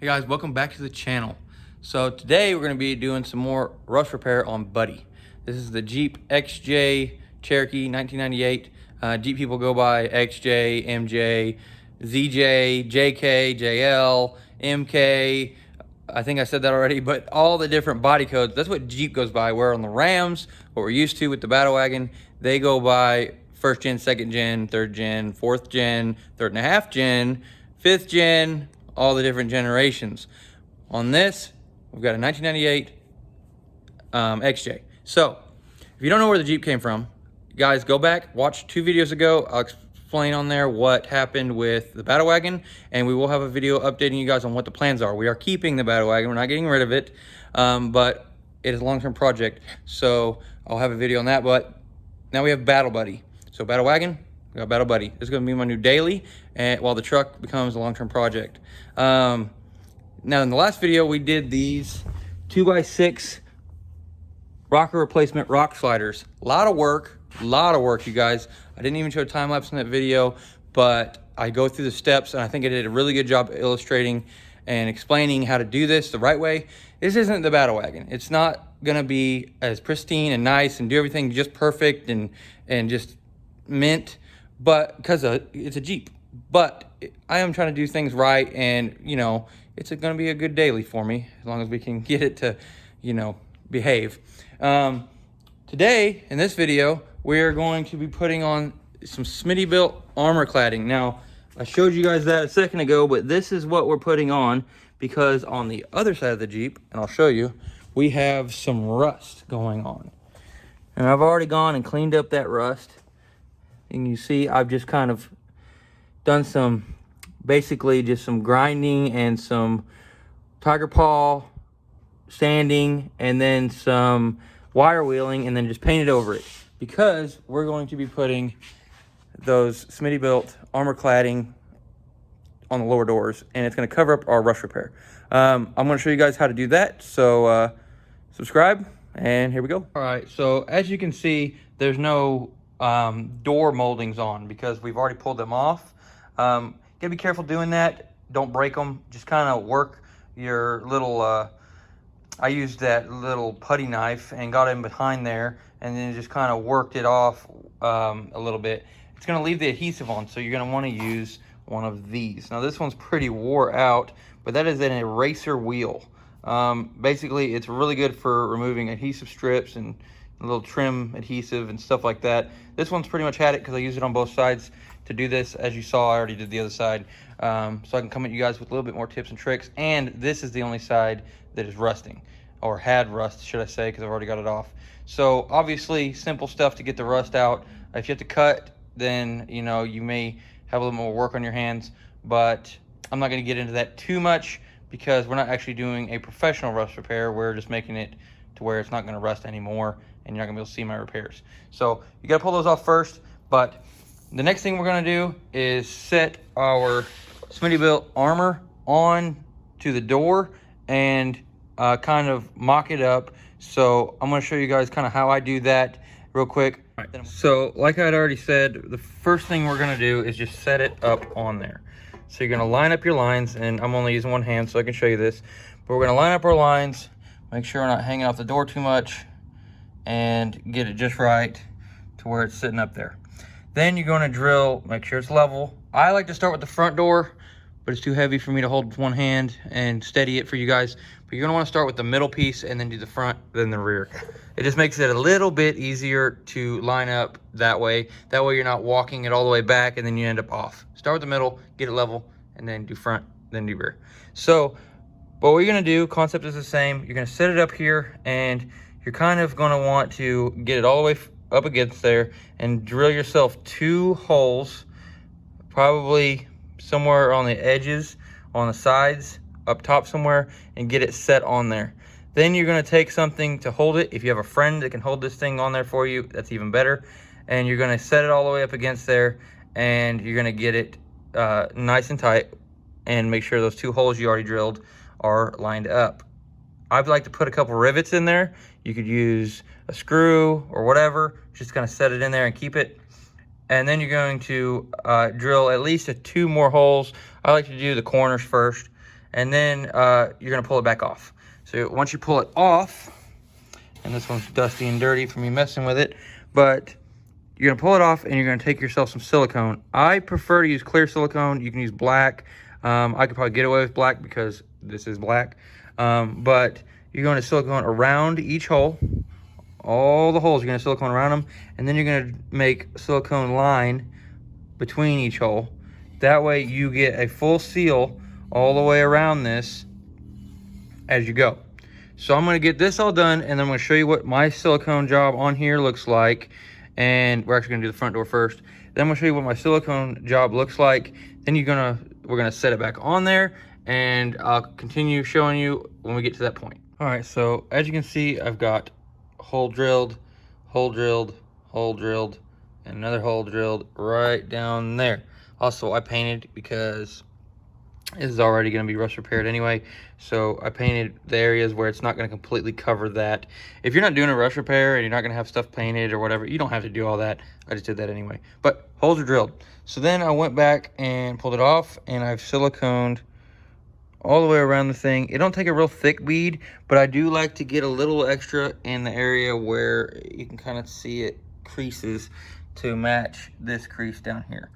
Hey guys, welcome back to the channel. So today we're going to be doing some more rust repair on Buddy. This is the Jeep XJ Cherokee 1998. Jeep people go by XJ, MJ, ZJ, JK, JL, MK. I think I said that already, but all the different body codes, that's what Jeep goes by. Where on the Rams, what we're used to with the Battle Wagon, they go by first gen, second gen, third gen, fourth gen, third and a half gen, fifth gen, all the different generations. On this, we've got a 1998 XJ. So, if you don't know where the Jeep came from, guys, go back, watch 2 videos ago. I'll explain on there what happened with the Battle Wagon, and we will have a video updating you guys on what the plans are. We are keeping the Battle Wagon, we're not getting rid of it, but it is a long-term project, so I'll have a video on that. But now we have Battle Buddy. So Battle Wagon, we got Battle Buddy. This is gonna be my new daily, and while the truck becomes a long-term project. Now in the last video, we did these 2x6 rocker replacement rock sliders. A lot of work, you guys. I didn't even show a time lapse in that video, but I go through the steps, and I think I did a really good job illustrating and explaining how to do this the right way. This isn't the Battle Wagon. It's not gonna be as pristine and nice and do everything just perfect and just mint, but because it's a Jeep. But I am trying to do things right, and you know, it's gonna be a good daily for me as long as we can get it to, you know, behave. Today in this video, we're going to be putting on some Smittybilt armor cladding. Now, I showed you guys that a second ago, but this is what we're putting on because on the other side of the Jeep, and I'll show you, we have some rust going on. And I've already gone and cleaned up that rust. And you see, I've just kind of done some, basically just some grinding and some tiger paw sanding and then some wire wheeling and then just painted over it. Because we're going to be putting those Smittybilt armor cladding on the lower doors, and it's going to cover up our rust repair. I'm going to show you guys how to do that, so subscribe, and here we go. All right, so as you can see, there's no door moldings on because we've already pulled them off. Gotta be careful doing that. Don't break them. Just kind of work your little, I used that little putty knife and got in behind there and then just kind of worked it off a little bit. It's gonna leave the adhesive on, so you're gonna wanna use one of these. Now this one's pretty wore out, but that is an eraser wheel. Basically, it's really good for removing adhesive strips and a little trim adhesive and stuff like that. This one's pretty much had it because I used it on both sides to do this. As you saw, I already did the other side. So I can come at you guys with a little bit more tips and tricks. And this is the only side that is rusting, or had rust, should I say, because I've already got it off. So obviously, simple stuff to get the rust out. If you have to cut, then you know you may have a little more work on your hands, but I'm not going to get into that too much because we're not actually doing a professional rust repair. We're just making it to where it's not going to rust anymore, and you're not gonna be able to see my repairs. So you gotta pull those off first, but the next thing we're gonna do is set our Smittybilt armor on to the door and kind of mock it up. So I'm gonna show you guys kind of how I do that real quick. All right. So like I had already said, the first thing we're gonna do is just set it up on there. So you're gonna line up your lines, and I'm only using one hand so I can show you this, but we're gonna line up our lines, make sure we're not hanging off the door too much, and get it just right to where it's sitting up there. Then you're going to drill, make sure it's level. I like to start with the front door, but it's too heavy for me to hold with one hand and steady it for you guys. But you're going to want to start with the middle piece and then do the front, then the rear. It just makes it a little bit easier to line up that way. That way you're not walking it all the way back and then you end up off. Start with the middle, get it level, and then do front, then do rear. So what we're going to do, concept is the same. You're going to set it up here, and you're kind of going to want to get it all the way up against there and drill yourself 2 holes, probably somewhere on the edges, on the sides, up top somewhere, and get it set on there. Then you're going to take something to hold it. If you have a friend that can hold this thing on there for you, that's even better. And you're going to set it all the way up against there, and you're going to get it nice and tight and make sure those 2 holes you already drilled are lined up. I'd like to put a couple rivets in there. You could use a screw or whatever, just kind of set it in there and keep it. And then you're going to drill at least 2 more holes. I like to do the corners first, and then you're gonna pull it back off. So once you pull it off, and this one's dusty and dirty from me messing with it, but you're gonna pull it off and you're gonna take yourself some silicone. I prefer to use clear silicone. You can use black. I could probably get away with black because this is black. But you're going to silicone around each hole. All the holes, you're gonna silicone around them, and then you're gonna make a silicone line between each hole. That way you get a full seal all the way around this as you go. So I'm gonna get this all done, and then I'm gonna show you what my silicone job on here looks like. And we're actually gonna do the front door first. Then I'm gonna show you what my silicone job looks like. Then we're gonna set it back on there, and I'll continue showing you when we get to that point. All right, so as you can see, I've got hole drilled, hole drilled, hole drilled, and another hole drilled right down there. Also, I painted because this is already going to be rust repaired anyway, so I painted the areas where it's not going to completely cover that. If you're not doing a rust repair and you're not going to have stuff painted or whatever, you don't have to do all that. I just did that anyway. But holes are drilled. So then I went back and pulled it off, and I've siliconed all the way around the thing. It don't take a real thick bead, but I do like to get a little extra in the area where you can kind of see it creases to match this crease down here.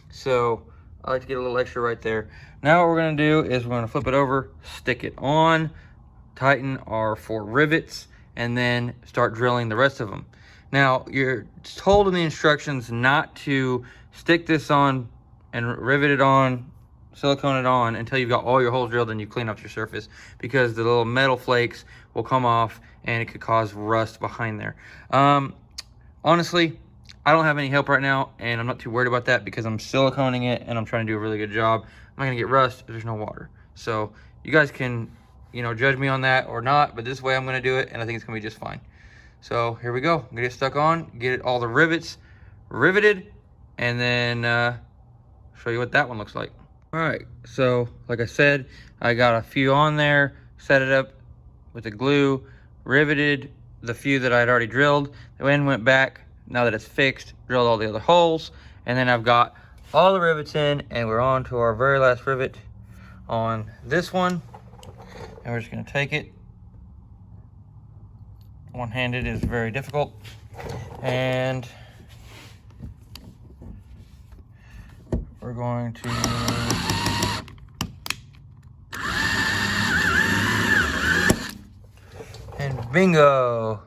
So I like to get a little extra right there. Now what we're gonna do is we're gonna flip it over, stick it on, tighten our 4 rivets, and then start drilling the rest of them. Now you're told in the instructions not to stick this on and rivet it on, silicone it on until you've got all your holes drilled and you clean up your surface, because the little metal flakes will come off and it could cause rust behind there. Honestly, I don't have any help right now, and I'm not too worried about that because I'm siliconing it and I'm trying to do a really good job. I'm not gonna get rust if there's no water. So you guys can, judge me on that or not, but this way I'm gonna do it, and I think it's gonna be just fine. So here we go. I'm gonna get it stuck on, get all the rivets riveted, and then show you what that one looks like. All right, so like I said, I got a few on there, set it up with the glue, riveted the few that I had already drilled, then went back, now that it's fixed, drilled all the other holes, and then I've got all the rivets in, and we're on to our very last rivet on this one. And we're just gonna take it. One-handed is very difficult. And we're going to bingo!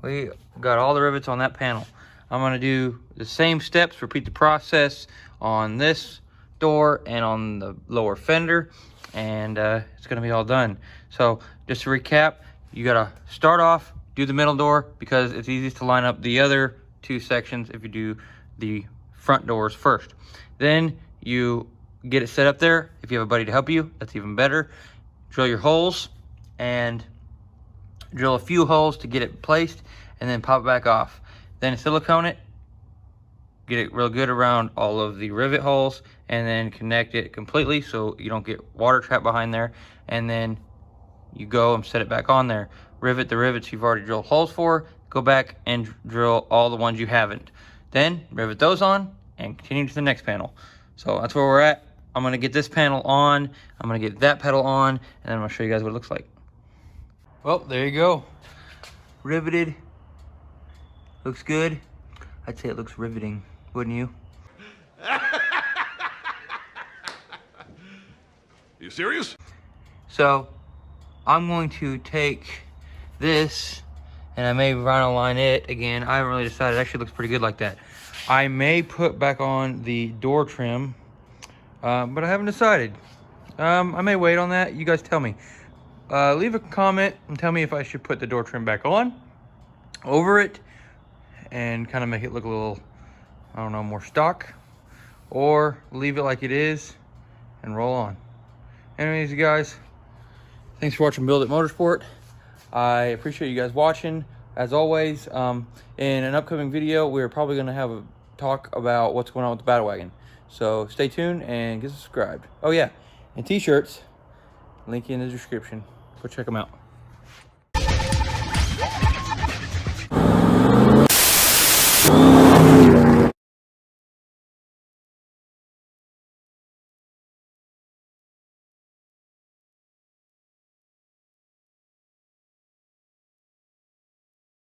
We got all the rivets on that panel. I'm gonna do the same steps, repeat the process on this door and on the lower fender, and it's gonna be all done. So just to recap, you gotta start off, do the middle door because it's easiest to line up the other 2 sections if you do the front doors first. Then you get it set up there. If you have a buddy to help you, that's even better. Drill your holes and drill a few holes to get it placed, and then pop it back off. Then silicone it, get it real good around all of the rivet holes, and then connect it completely so you don't get water trapped behind there. And then you go and set it back on there. Rivet the rivets you've already drilled holes for, go back and drill all the ones you haven't. Then rivet those on and continue to the next panel. So that's where we're at. I'm gonna get this panel on, I'm gonna get that pedal on, and then I'm gonna show you guys what it looks like. Well, there you go. Riveted. Looks good. I'd say it looks riveting, wouldn't you? You serious? So I'm going to take this, and I may vinyl line it again. I haven't really decided. It actually looks pretty good like that. I may put back on the door trim, but I haven't decided. I may wait on that. You guys tell me. Leave a comment and tell me if I should put the door trim back on over it and kind of make it look a little, I don't know, more stock, or leave it like it is and roll on. Anyways, you guys, thanks for watching Build It Motorsport. I appreciate you guys watching. As always, in an upcoming video, we're probably going to have a talk about what's going on with the Battle Wagon. So stay tuned and get subscribed. Oh yeah, and t-shirts, link in the description. Go check them out.